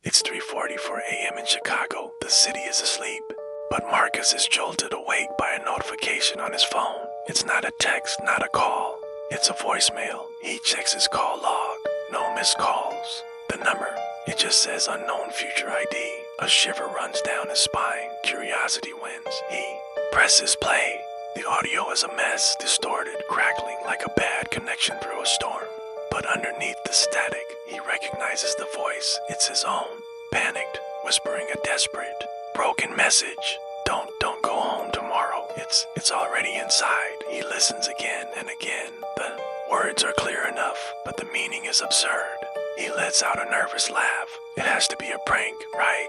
It's 3:44 a.m. in Chicago. The city is asleep. But Marcus is jolted awake by a notification on his phone. It's not a text, not a call. It's a voicemail. He checks his call log. No missed calls. The number, it just says unknown future ID. A shiver runs down his spine. Curiosity wins. He presses play. The audio is a mess, distorted, crackling like a bad connection through a storm. But underneath the static, he recognizes the voice. It's his own. Panicked, whispering a desperate, broken message. Don't go home tomorrow. It's already inside. He listens again and again. The words are clear enough, but the meaning is absurd. He lets out a nervous laugh. It has to be a prank, right?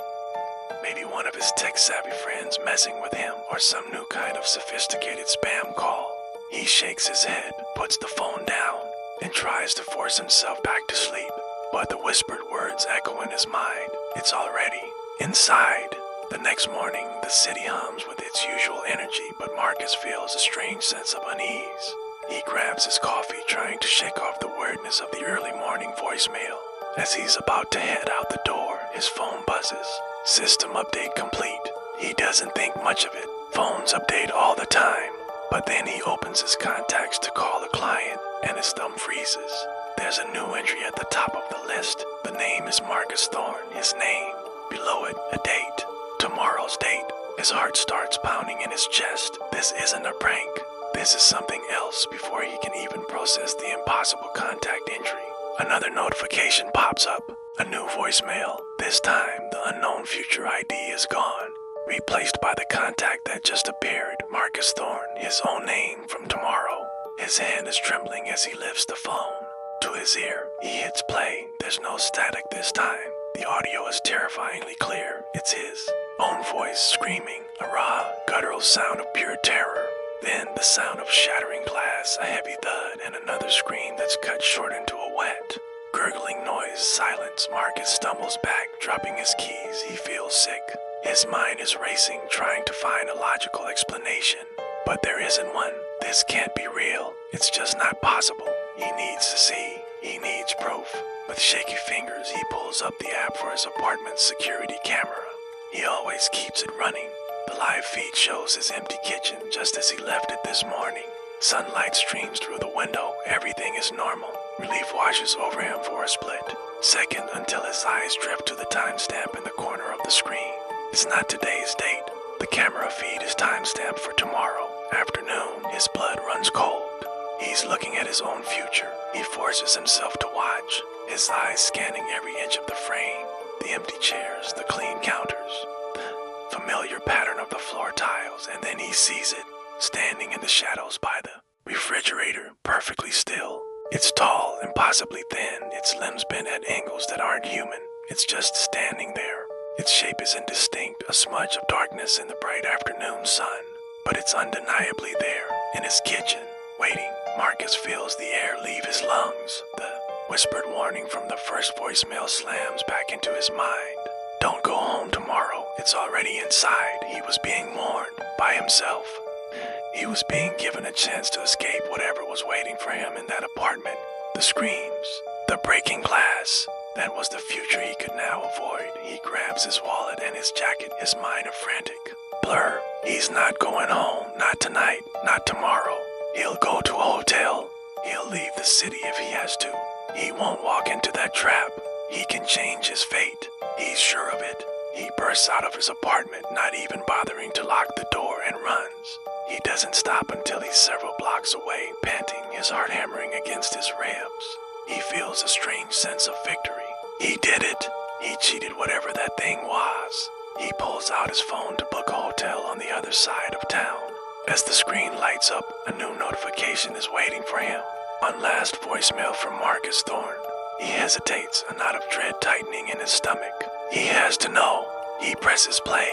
Maybe one of his tech-savvy friends messing with him, or some new kind of sophisticated spam call. He shakes his head, puts the phone down, and tries to force himself back to sleep. But the whispered words echo in his mind. It's already inside. The next morning, the city hums with its usual energy, but Marcus feels a strange sense of unease. He grabs his coffee, trying to shake off the weirdness of the early morning voicemail. As he's about to head out the door, his phone buzzes. System update complete. He doesn't think much of it. Phones update all the time. But then he opens his contacts to call a client, and his thumb freezes. There's a new entry at the top of the list. The name is Marcus Thorne, his name. Below it, a date. Tomorrow's date. His heart starts pounding in his chest. This isn't a prank. This is something else before he can even process the impossible contact entry. Another notification pops up. A new voicemail. This time, the unknown future ID is gone. Replaced by the contact that just appeared, Marcus Thorne, his own name from tomorrow. His hand is trembling as he lifts the phone. To his ear, he hits play. There's no static this time. The audio is terrifyingly clear. It's his own voice screaming, a raw, guttural sound of pure terror. Then the sound of shattering glass, a heavy thud, and another scream that's cut short into a wet, gurgling noise. Silence. Marcus stumbles back, dropping his keys. He feels sick. His mind is racing, trying to find a logical explanation. But there isn't one. This can't be real. It's just not possible. He needs to see. He needs proof. With shaky fingers, he pulls up the app for his apartment's security camera. He always keeps it running. The live feed shows his empty kitchen just as he left it this morning. Sunlight streams through the window. Everything is normal. Relief washes over him for a split second until his eyes drift to the timestamp in the corner of the screen. It's not today's date. The camera feed is timestamped for tomorrow afternoon. His blood runs cold. He's looking at his own future. He forces himself to watch, his eyes scanning every inch of the frame, the empty chairs, the clean counters, the familiar pattern of the floor tiles, and then he sees it, standing in the shadows by the refrigerator, perfectly still. It's tall, impossibly thin, its limbs bent at angles that aren't human. It's just standing there. Its shape is indistinct, a smudge of darkness in the bright afternoon sun. But it's undeniably there, in his kitchen, waiting. Marcus feels the air leave his lungs. The whispered warning from the first voicemail slams back into his mind. Don't go home tomorrow. It's already inside. He was being warned by himself. He was being given a chance to escape whatever was waiting for him in that apartment. The screams, the breaking glass. That was the future he could now avoid. He grabs his wallet and his jacket, his mind a frantic blur. He's not going home. Not tonight. Not tomorrow. He'll go to a hotel. He'll leave the city if he has to. He won't walk into that trap. He can change his fate. He's sure of it. He bursts out of his apartment, not even bothering to lock the door, and runs. He doesn't stop until he's several blocks away, panting, his heart hammering against his ribs. He feels a strange sense of victory. He did it. He cheated whatever that thing was. He pulls out his phone to book a hotel on the other side of town. As the screen lights up, a new notification is waiting for him. One last voicemail from Marcus Thorne. He hesitates, a knot of dread tightening in his stomach. He has to know. He presses play.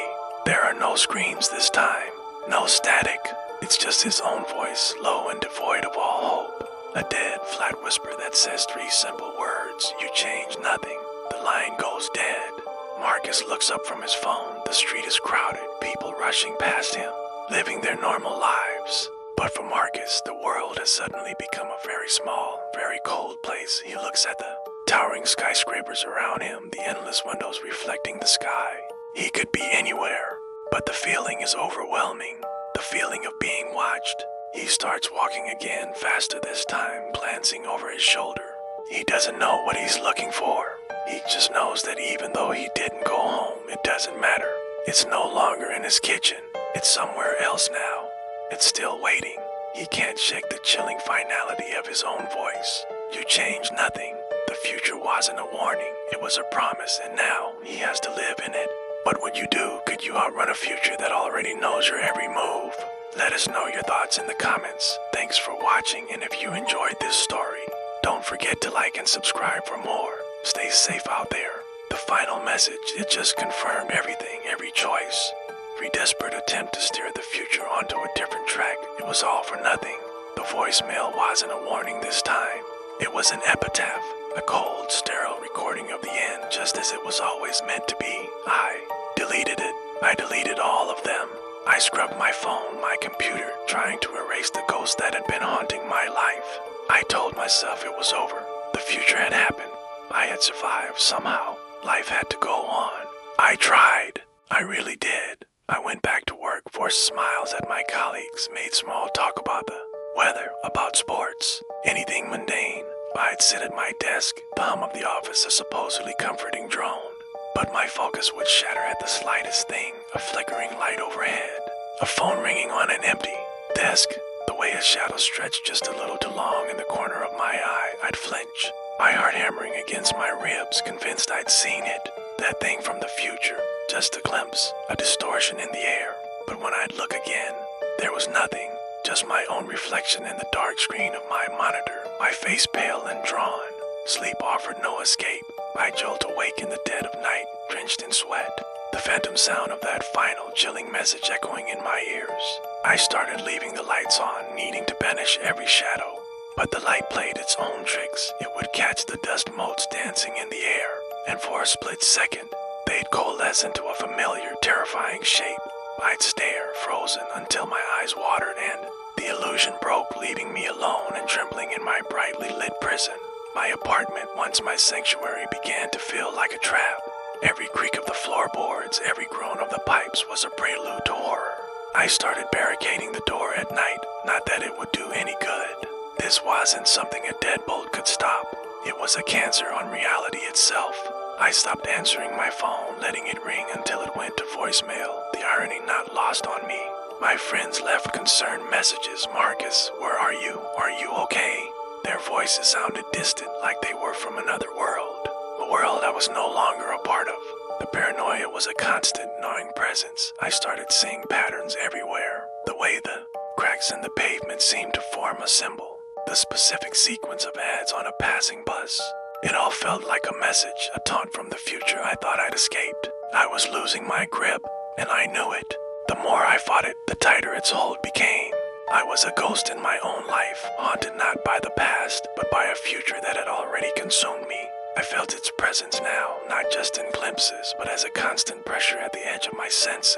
There are no screams this time. No static. It's just his own voice, low and devoid of all hope. A dead, flat whisper that says 3 simple words. You change nothing. The line goes dead. Marcus looks up from his phone. The street is crowded, people rushing past him, living their normal lives. But for Marcus, the world has suddenly become a very small, very cold place. He looks at the towering skyscrapers around him, the endless windows reflecting the sky. He could be anywhere, but the feeling is overwhelming. The feeling of being watched. He starts walking again, faster this time, glancing over his shoulder. He doesn't know what he's looking for. He just knows that even though he didn't go home, it doesn't matter. It's no longer in his kitchen. It's somewhere else now. It's still waiting. He can't shake the chilling finality of his own voice. You change nothing. The future wasn't a warning. It was a promise, and now he has to live in it. What would you do? Could you outrun a future that already knows your every move? Let us know your thoughts in the comments. Thanks for watching, and if you enjoyed this story, don't forget to like and subscribe for more. Stay safe out there. The final message, it just confirmed everything, every choice. Every desperate attempt to steer the future onto a different track, it was all for nothing. The voicemail wasn't a warning this time. It was an epitaph, a cold, sterile recording of the end, just as it was always meant to be. I deleted it. I deleted all of them. I scrubbed my phone, my computer, trying to erase the ghost that had been haunting my life. I told myself it was over. The future had happened. I had survived somehow. Life had to go on. I tried. I really did. I went back to work, forced smiles at my colleagues, made small talk about the weather, about sports, anything mundane. I'd sit at my desk, the hum of the office a supposedly comforting drone. But my focus would shatter at the slightest thing, a flickering light overhead, a phone ringing on an empty desk. The way a shadow stretched just a little too long in the corner of my eye, I'd flinch, my heart hammering against my ribs, convinced I'd seen it, that thing from the future, just a glimpse, a distortion in the air. But when I'd look again, there was nothing, just my own reflection in the dark screen of my monitor, my face pale and drawn. Sleep offered no escape. I jolt awake in the dead of night, drenched in sweat, the phantom sound of that final chilling message echoing in my ears. I started leaving the lights on, needing to banish every shadow. But the light played its own tricks. It would catch the dust motes dancing in the air, and for a split second, they'd coalesce into a familiar, terrifying shape. I'd stare, frozen, until my eyes watered, and the illusion broke, leaving me alone and trembling in my brightly lit prison. My apartment, once my sanctuary, began to feel like a trap. Every creak of the floorboards, every groan of the pipes was a prelude to horror. I started barricading the door at night, not that it would do any good. This wasn't something a deadbolt could stop. It was a cancer on reality itself. I stopped answering my phone, letting it ring until it went to voicemail, the irony not lost on me. My friends left concerned messages. Marcus, where are you? Are you okay? Their voices sounded distant, like they were from another world. A world I was no longer a part of. The paranoia was a constant, gnawing presence. I started seeing patterns everywhere. The way the cracks in the pavement seemed to form a symbol. The specific sequence of ads on a passing bus. It all felt like a message, a taunt from the future I thought I'd escaped. I was losing my grip, and I knew it. The more I fought it, the tighter its hold became. I was a ghost in my own life, haunted not by the past, but by a future that had already consumed me. I felt its presence now, not just in glimpses, but as a constant pressure at the edge of my senses.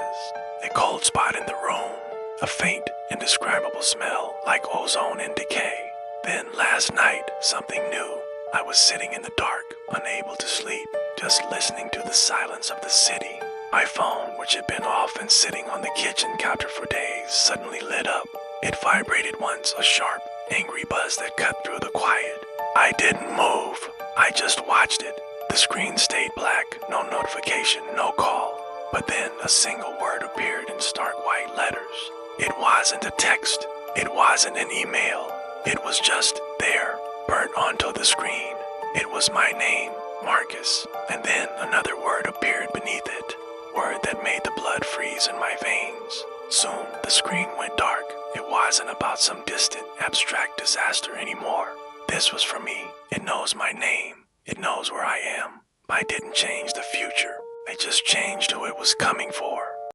A cold spot in the room, a faint, indescribable smell, like ozone in decay. Then, last night, something new. I was sitting in the dark, unable to sleep, just listening to the silence of the city. My phone, which had been off and sitting on the kitchen counter for days, suddenly lit up. It vibrated once, a sharp, angry buzz that cut through the quiet. I didn't move. I just watched it. The screen stayed black, no notification, no call. But then a single word appeared in stark white letters. It wasn't a text. It wasn't an email. It was just there, burnt onto the screen. It was my name, Marcus. And then another word appeared beneath it. Word that made the blood freeze in my veins. Soon, the screen went dark. It wasn't about some distant, abstract disaster anymore. This was for me. It knows my name. It knows where I am. I didn't change the future. I just changed who it was coming for.